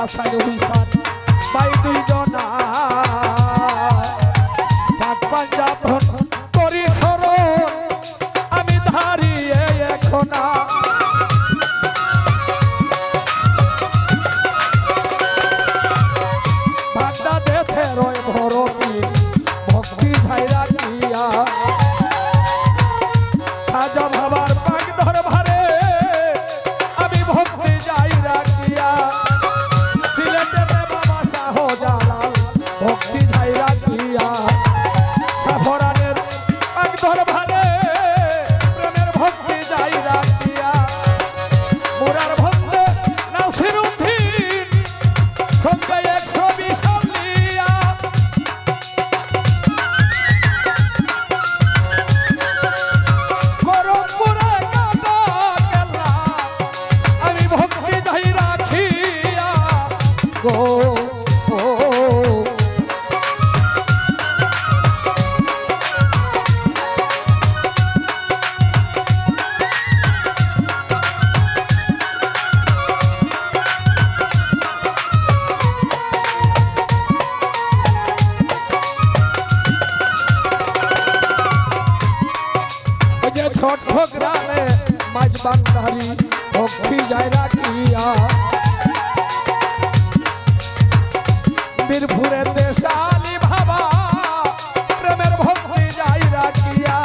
হাসান হুসান ভাই দুইজনা পাক পাঞ্জাব করি স্মরণ আমি দাঁড়িয়ে এখনা বাগদা দেখে রয় ভরতি ভক্তি ঝাইরা কিয়া খাজা বাবার পাক দরবারে আমি ভক্তি যাই রাখিয়া সিলেটেতে বাবা শাহজালাল ভক্তি যাই রাখিয়া সাফরানের পাক দরবারে প্রেমের ভক্তি যাই রাখিয়া মুরার ভক্তে নাসিরউদ্দিন সঙ্গে 120 লিয়া করমপুরে কাটা কেলা আমি ভক্তি যাই রাখিয়া গো ছোট গ্রামে মাঝ বাংলারি ভক্তি যায় রাখিয়া বীরপুরে দেশালি ভাবা প্রেমের ভক্তি যায় রাখিয়া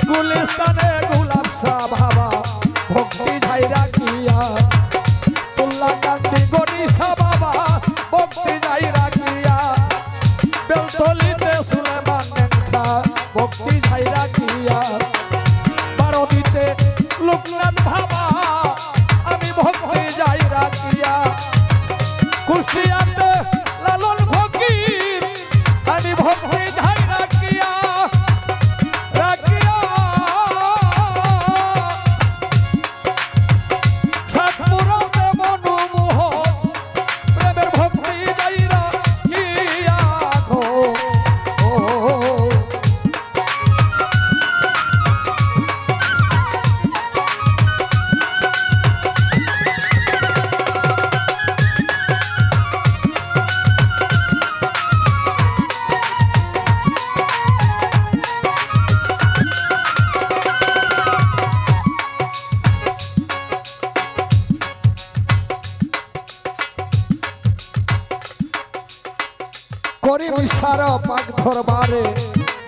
গুলিস্তানে গুলাব শাহ ভাবা ভক্তি যায় রাখিয়া তুল্লা কান্দি গণিসা বাবা ভক্তি যায় রাখিয়া বেলতলিতে সুলেমান নেংখা ভক্তি যায় রাখিয়া বারদিতে লোকনাথ ভাবা আমি ভক্তি যাই রাখিয়া কুষ্টিয়াতে লালন ফকির আমি ভক্তি যাই রাখিয়া রাখিয়া সাতপুরাতে মনোমোহন প্রেমের ভক্তি যাই রাখিয়া গো করি বিশার পাক দরবারে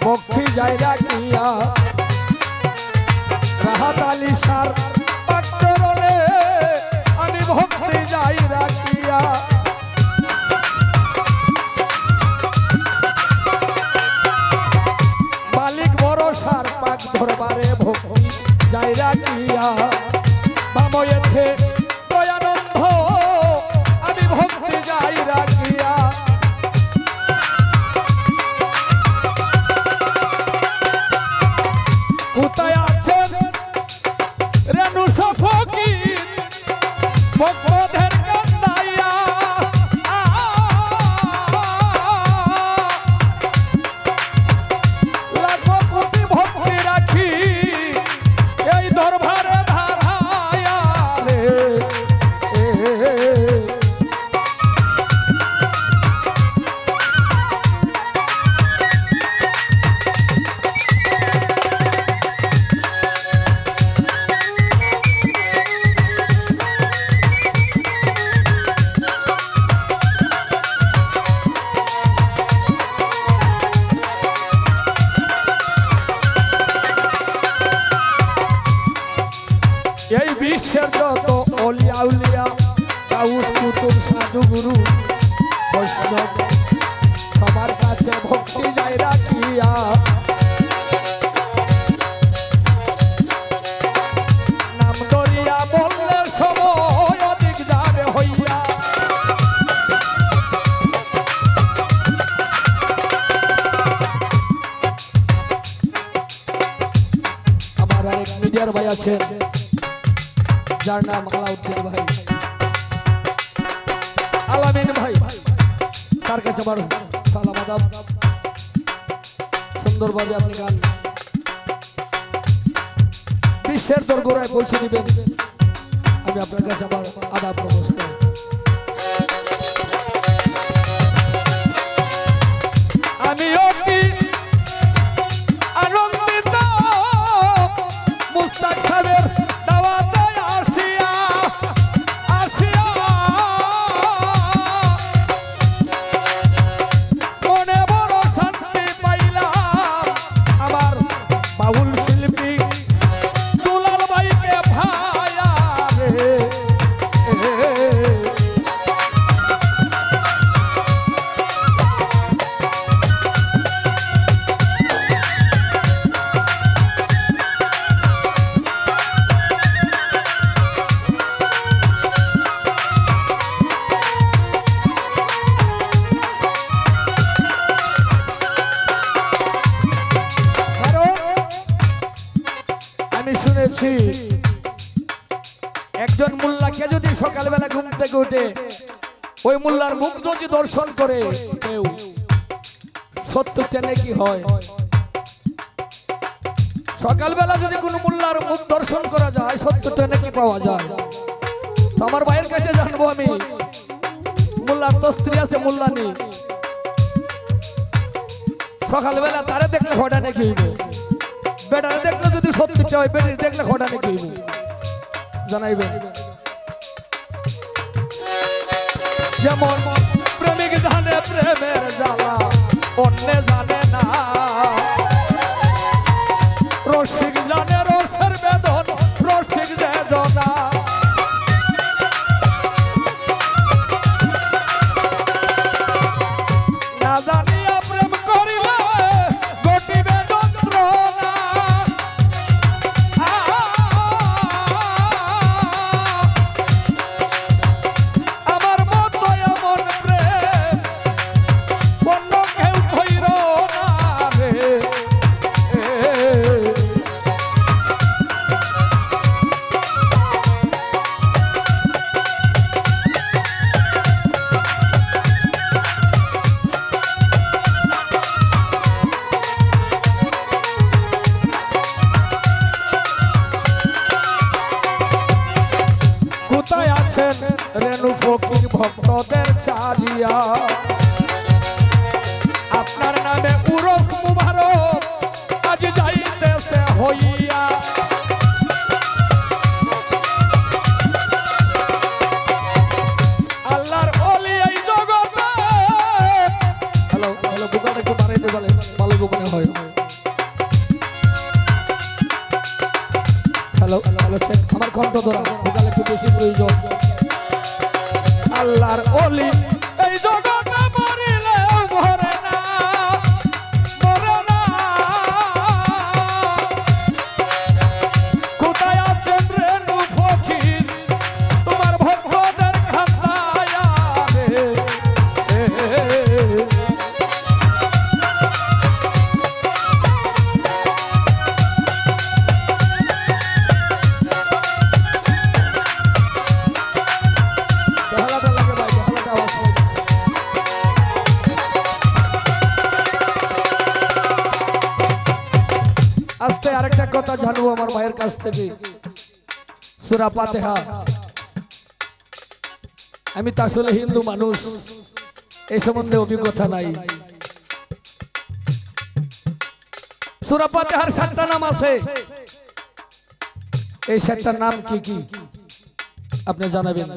ভক্তি যাই রাখিয়া রাহাত আলী সার পাক চরণে আমি ভক্তি যাই রাখিয়া মালিক ভরসার পাক দরবারে ভক্তি যাই রাখিয়া বাময়েতে দয়ানন্দ আমি ভক্তি যাই রাখিয়া কোথায় আছেন রেণু সফকির ভক্তদের কান্দাইয়া লাখো কোটি ভক্তি রাখি এই দরবারে ধারায়া রে এই বিশ্বের যত অলিয়া উলিয়া গাউস কুতুব সাধু গুরু বৈষ্ণব সবার কাছে ভক্তি যাই রাখিয়া নাম দরিয়া বললে সময় অধিক যাবে হইয়া আমার আরেক মিডিয়ার ভাই আছে যার নাম আলাউদ্দিন ভাই আলামিন ভাই তার কাছে আমার সালাম আদাব সুন্দরভাবে আপনি গান বিশ্বের দরবারে পৌঁছে দিবেন আমি আপনার কাছে আমার আদাব নমস্কার আমিও কি আনন্দিত মুস্তাক সাহেবের দাওয়াতে আসিয়া আসিয়া মনে বড় শান্তি পাইলাম আমার বাউল শিল্পী দুলাল ভাইকে ভায়া রে আমি শুনেছি একজন মোল্লাকে যদি সকালবেলা ঘুম থেকে উঠে ওই মোল্লার মুখ যদি দর্শন করে কেউ 70টা নেকি হয়। সকালবেলা যদি কোনো মোল্লার মুখ দর্শন করা যায় 70টা নেকি পাওয়া যায়। তো আমার ভাইয়ের কাছে জানবো আমি মোল্লার তো স্ত্রী আছে মোল্লা নেই, সকালবেলা তারে দেখলে কটা নেকি হইবে, বেটারে দেখলে যদি 70টা হয় বেটির দেখলে কটা নেকি হইব জানাইবেন। যেমন প্রেমিক জানে প্রেমের জ্বালা অন্যে জানে না, রসিক জানে রসের বেদন রসিক বেদনা। না জানিয়া প্রেম করিলে ঘটিবে যন্ত্রণা। আমার মতো এমন প্রেম অন্য কেউ কইর না রে। কোথায় আছেন রেণু ফকির ভক্তদের চালিয়া, আপনার নামে উরস মুবারক আজ যাইতেছে হইয়া। আল্লাহর ওলি এই জগতে হ্যালো হ্যালো বুকাটা একটু বাড়াইতে বলে ভালো গোপনে হয়। হ্যালো হ্যালো চেক আমার কণ্ঠ ধরা বুকালে একটু বেশি প্রয়োজন। আল্লাহর ওলি এই জগতে মরিলে মরে না মরে না। কোথায় আছেন রেণু ফকির তোমার ভক্তদের খাতায়া রে। আস্তে আরেকটা কথা জানবো আমার ভাইয়ের কাছ থেকে সূরা ফাতিহা। আমি তো আসলে হিন্দু মানুষ, এই সম্বন্ধে অভিজ্ঞতা নাই। সূরা ফাতিহার 7টা নাম আছে, এই 7টার নাম কি কি আপনি জানাবেন।